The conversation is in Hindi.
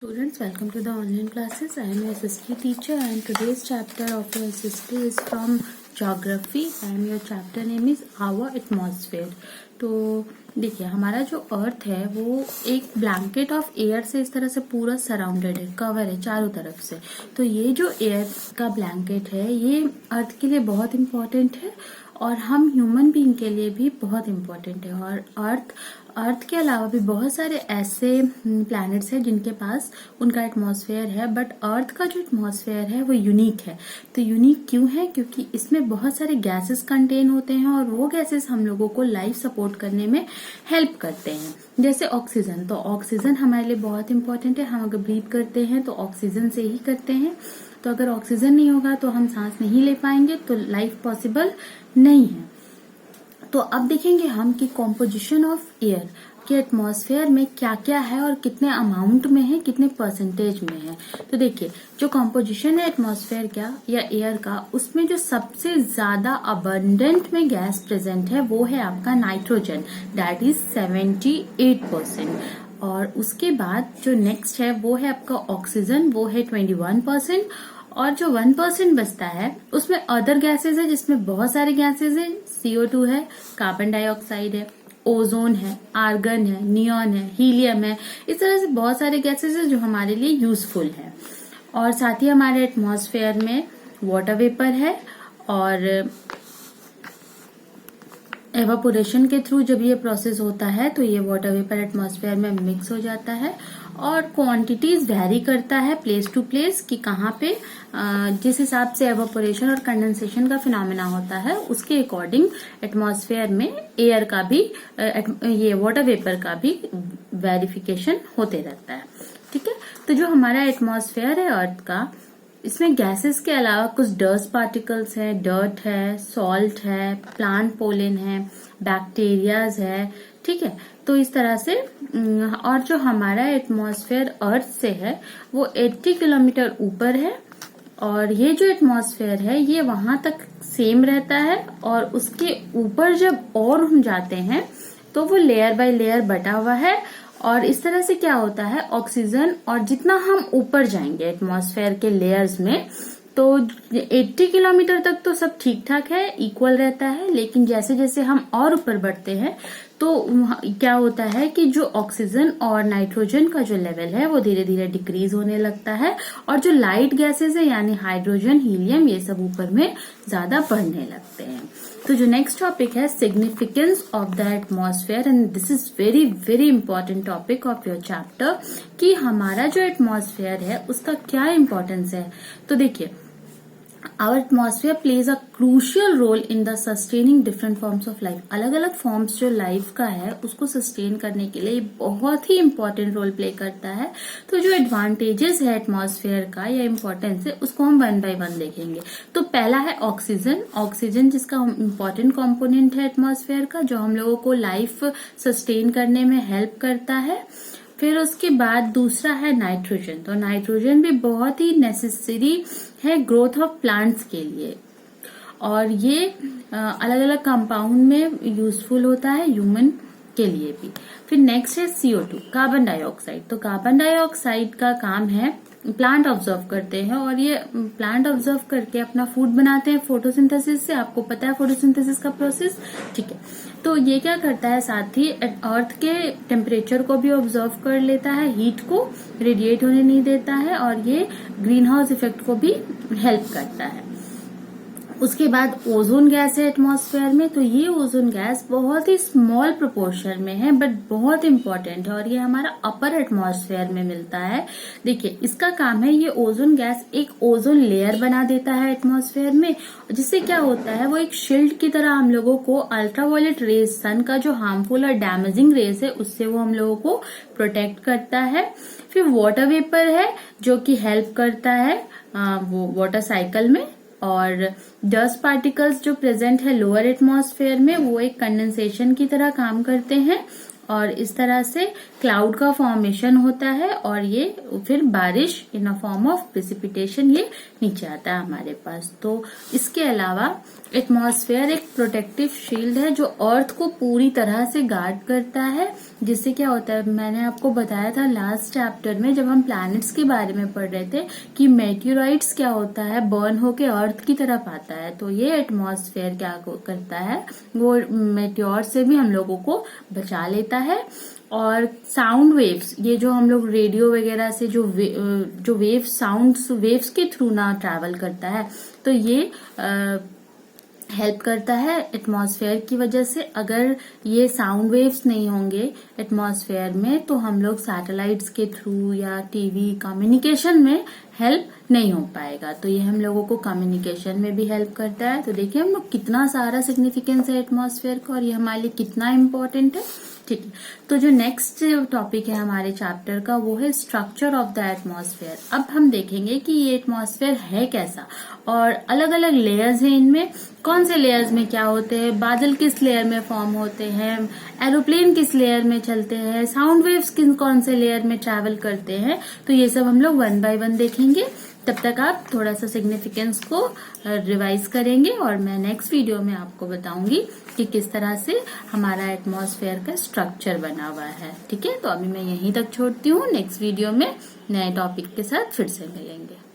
Students, welcome to the online classes. I am your SST teacher and today's chapter of your SST is from geography and your chapter name is our atmosphere. तो देखिए हमारा जो अर्थ है वो एक ब्लैंकेट ऑफ एयर से इस तरह से पूरा सराउंडेड है, कवर है चारों तरफ से। तो ये जो एयर का ब्लैंकेट है ये अर्थ के लिए बहुत इम्पोर्टेंट है और हम ह्यूमन बीइंग के लिए भी बहुत इम्पोर्टेंट है। और अर्थ के अलावा भी बहुत सारे ऐसे प्लैनेट्स हैं जिनके पास उनका एटमॉस्फेयर है, बट अर्थ का जो एटमॉस्फेयर है वो यूनिक है। तो यूनिक क्यों है? क्योंकि इसमें बहुत सारे गैसेस कंटेन होते हैं और वो गैसेस हम लोगों को लाइफ सपोर्ट करने में हेल्प करते हैं। जैसे ऑक्सीजन, तो ऑक्सीजन हमारे लिए बहुत इंपॉर्टेंट है। हम अगर ब्रीथ करते हैं तो ऑक्सीजन से ही करते हैं। तो अगर ऑक्सीजन नहीं होगा तो हम सांस नहीं ले पाएंगे, तो लाइफ पॉसिबल नहीं है। तो अब देखेंगे हम कि कॉम्पोजिशन ऑफ एयर के एटमॉस्फेयर में क्या क्या है और कितने अमाउंट में है, कितने परसेंटेज में है। तो देखिए जो कॉम्पोजिशन है एटमॉस्फेयर का या एयर का, उसमें जो सबसे ज्यादा अबंडेंट में गैस प्रेजेंट है वो है आपका नाइट्रोजन, दैट इज 78%। और उसके बाद जो नेक्स्ट है वो है आपका ऑक्सीजन, वो है 21%। और जो 1% बचता है उसमें अदर गैसेस है जिसमें बहुत सारे गैसेस है। CO2 है, कार्बन डाइऑक्साइड है, ओजोन है, आर्गन है, नियॉन है, हीलियम है। इस तरह से बहुत सारे गैसेस है जो हमारे लिए यूजफुल है। और साथ ही हमारे एटमॉस्फेयर में वाटर वेपर है और एवापोरेशन के थ्रू जब ये प्रोसेस होता है तो ये वाटर वेपर एटमॉस्फेयर में मिक्स हो जाता है। और क्वांटिटीज वैरी करता है प्लेस टू प्लेस कि कहाँ पे जिस हिसाब से एवापोरेशन और कंडेंसेशन का फिनोमेना होता है उसके अकॉर्डिंग एटमॉस्फेयर में एयर का भी ये वाटर वेपर का भी वेरिफिकेशन होते रहता है। ठीक है, तो जो हमारा एटमॉस्फेयर है अर्थ का, इसमें गैसेस के अलावा कुछ डस्ट पार्टिकल्स है, डर्ट है, सॉल्ट है, प्लांट पोलन है, बैक्टीरियाज है। ठीक है, तो इस तरह से और जो हमारा एटमॉस्फेयर अर्थ से है वो 80 किलोमीटर ऊपर है और ये जो एटमॉस्फेयर है ये वहां तक सेम रहता है। और उसके ऊपर जब और हम जाते हैं तो वो लेयर बाय लेयर बटा हुआ है। और इस तरह से क्या होता है, ऑक्सीजन और जितना हम ऊपर जाएंगे एटमॉस्फेयर के लेयर्स में तो 80 किलोमीटर तक तो सब ठीक ठाक है, इक्वल रहता है। लेकिन जैसे जैसे हम और ऊपर बढ़ते हैं तो क्या होता है कि जो ऑक्सीजन और नाइट्रोजन का जो लेवल है वो धीरे धीरे डिक्रीज होने लगता है और जो लाइट गैसेस है यानी हाइड्रोजन, हीलियम, ये सब ऊपर में ज्यादा बढ़ने लगते हैं। तो जो नेक्स्ट टॉपिक है significance of the atmosphere, and this is very very important topic of your chapter कि हमारा जो एटमॉस्फेयर है उसका क्या इंपॉर्टेंस है। तो देखिए Our atmosphere plays a crucial role in the sustaining different forms of life. अलग अलग फॉर्म्स जो लाइफ का है उसको सस्टेन करने के लिए बहुत ही इम्पोर्टेंट रोल प्ले करता है। तो जो एडवांटेजेस है एटमॉस्फेयर का या इम्पोर्टेंस है उसको हम वन बाय वन देखेंगे। तो पहला है ऑक्सीजन। ऑक्सीजन जिसका इम्पोर्टेंट कंपोनेंट है एटमॉस्फेयर का, जो हम लोगों को लाइफ सस्टेन करने में हेल्प करता है। फिर उसके बाद दूसरा है नाइट्रोजन। तो नाइट्रोजन भी बहुत ही नेसेसरी है ग्रोथ ऑफ प्लांट्स के लिए और ये अलग अलग कंपाउंड में यूजफुल होता है ह्यूमन के लिए भी। फिर नेक्स्ट है CO2, कार्बन डाइऑक्साइड। तो कार्बन डाइऑक्साइड का काम है प्लांट ऑब्जर्व करते हैं और ये प्लांट ऑब्जर्व करके अपना फूड बनाते हैं फोटोसिंथेसिस से। आपको पता है फोटोसिंथेसिस का प्रोसेस, ठीक है। तो ये क्या करता है, साथ ही अर्थ के टेम्परेचर को भी ऑब्जर्व कर लेता है, हीट को रेडिएट होने नहीं देता है और ये ग्रीन हाउस इफेक्ट को भी हेल्प करता है। उसके बाद ओजोन गैस है एटमॉस्फेयर में। तो ये ओजोन गैस बहुत ही स्मॉल प्रोपोर्शन में है बट बहुत इंपॉर्टेंट है और ये हमारा अपर एटमॉस्फेयर में मिलता है। देखिए इसका काम है, ये ओजोन गैस एक ओजोन लेयर बना देता है एटमॉस्फेयर में, जिससे क्या होता है वो एक शील्ड की तरह हम लोगों को अल्ट्रावायलेट रेज, सन का जो हार्मफुल और डैमेजिंग रेज है उससे वो हम लोगों को प्रोटेक्ट करता है। फिर वाटर वेपर है जो कि हेल्प करता है वो वाटर साइकिल में। और डस्ट पार्टिकल्स जो प्रेजेंट है लोअर एटमॉस्फेयर में वो एक कंडेंसेशन की तरह काम करते हैं और इस तरह से क्लाउड का फॉर्मेशन होता है और ये फिर बारिश इन अ फॉर्म ऑफ प्रेसिपिटेशन ये नीचे आता है हमारे पास। तो इसके अलावा एटमॉस्फेयर एक प्रोटेक्टिव शील्ड है जो अर्थ को पूरी तरह से गार्ड करता है, जिससे क्या होता है, मैंने आपको बताया था लास्ट चैप्टर में जब हम प्लैनेट्स के बारे में पढ़ रहे थे कि मेट्योराइट्स क्या होता है, बर्न होके अर्थ की तरफ आता है। तो ये एटमॉस्फेयर क्या करता है, वो मेट्योर से भी हम लोगों को बचा लेता है। और साउंड वेव्स, ये जो हम लोग रेडियो वगैरह से जो वेव्स, साउंड वेव्स के थ्रू ना ट्रैवल करता है, तो ये हेल्प करता है एटमॉस्फेयर की वजह से। अगर ये साउंड वेव्स नहीं होंगे एटमॉस्फेयर में तो हम लोग सैटेलाइट्स के थ्रू या टीवी कम्युनिकेशन में हेल्प नहीं हो पाएगा। तो ये हम लोगों को कम्युनिकेशन में भी हेल्प करता है। तो देखिए हम लोग कितना सारा सिग्निफिकेंस है एटमॉस्फेयर का और ये हमारे लिए कितना इम्पोर्टेंट है। ठीक है, तो जो नेक्स्ट टॉपिक है हमारे चैप्टर का वो है स्ट्रक्चर ऑफ द एटमॉस्फेयर। अब हम देखेंगे कि ये एटमॉस्फेयर है कैसा और अलग अलग लेयर्स हैं, इनमें कौन से लेयर्स में क्या होते हैं, बादल किस लेयर में फॉर्म होते हैं, एरोप्लेन किस लेयर में चलते हैं, साउंड वेव्स कौन से लेयर में ट्रैवल करते हैं। तो ये सब हम लोग 1 बाय 1 देखेंगे। तब तक आप थोड़ा सा सिग्निफिकेंस को रिवाइज करेंगे और मैं नेक्स्ट वीडियो में आपको बताऊंगी कि किस तरह से हमारा एटमॉस्फेयर का स्ट्रक्चर बना हुआ है। ठीक है, तो अभी मैं यहीं तक छोड़ती हूँ। नेक्स्ट वीडियो में नए टॉपिक के साथ फिर से मिलेंगे।